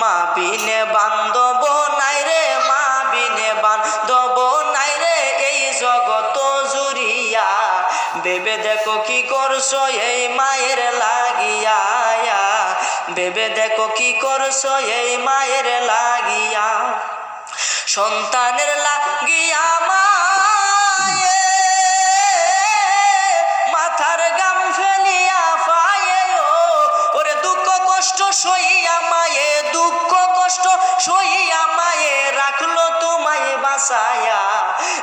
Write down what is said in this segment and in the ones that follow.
মা বিনে বান্ধব নাই রে, মা বিনে বান্ধব নাই রে এই জগত জুড়িয়া। ভেবে দেখো কি করছো এই মায়ের লাগিয়া, ভেবে দেখো কি করছো এই মায়ের লাগিয়া। সন্তানের লাগিয়া মায়ে মাথার গাম ফেলিয়া পায়ে, ওরে দুঃখ কষ্ট সইয়া মায়ে, দুঃখ কষ্ট সইয়া মায়ে রাখলো তোমায় বাঁচায়া।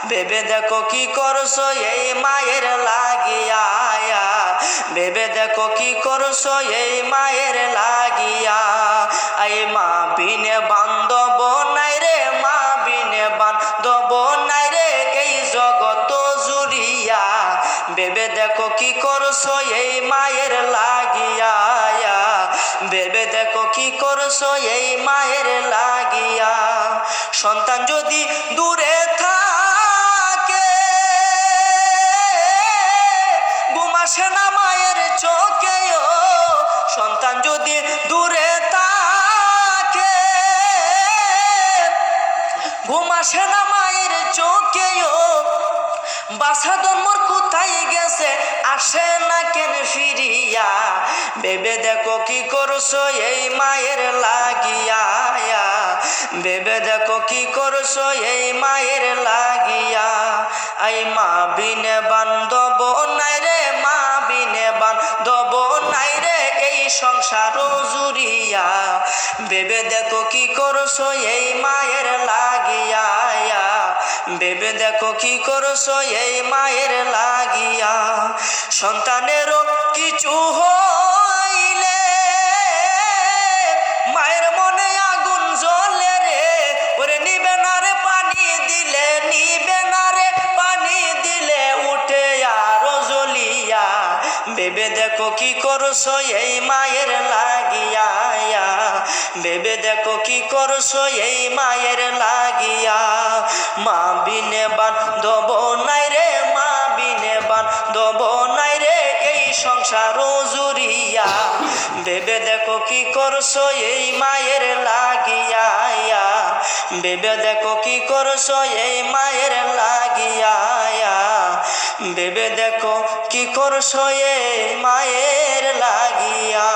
ভেবে দেখো কি করছো এই মায়ের লাগিয়া, ভেবে দেখো কি করছো এই মায়ের লাগিয়া। এই মা বিনে বান্ধব নাই রে, মা বিনে বান্ধব নাই রে এই জগত জুড়িয়া। ভেবে দেখো কি করছো এই মায়ের লাগিয়া, ভেবে দেখো কি করছো এই মায়ের লাগিয়া। সন্তান যদি দূরে থাকে ঘুম আসে না মায়ের চোখে, সন্তান যদি দূরে থাকে ঘুম আসে না মায়ের চোখে, বাছা ধর্মর কোথায় গেছে আসে না কেন ফিরিয়া। ভেবে দেখো কি করছো এই মায়ের লাগিয়া, ভেবে দেখো কি করছো এই মায়ের লাগিয়া। এই মা বিনে বান্ধব নাই রে, মা বিনে বান্ধব নাই রে এই সংসার জুড়িয়া। ভেবে দেখো কি করছো এই মায়ের লাগিয়া, ভেবে দেখো কি করছো এই মায়ের লাগিয়া। সন্তানেরও কিছু হইলে মায়ের মনে আগুন জ্বলে রে, ওরে নিবে না রে পানি দিলে, নিবে না রে পানি দিলে উঠে আরো জ্বলিয়া। ভেবে দেখো কি করছো এই মায়ের লাগিয়া, ভেবে দেখো কি করছো এই মায়ের লাগিয়া। মা বিনে বান্ধব নাই রে, মা বিনে বান্ধব নাই রে এই সংসার জুড়িয়া। ভেবে দেখো কি করছো এই মায়ের লাগিয়া, ভেবে দেখো কি করছো এই মায়ের লাগিয়া, ভেবে দেখো কি করছো এই মায়ের লাগিয়া।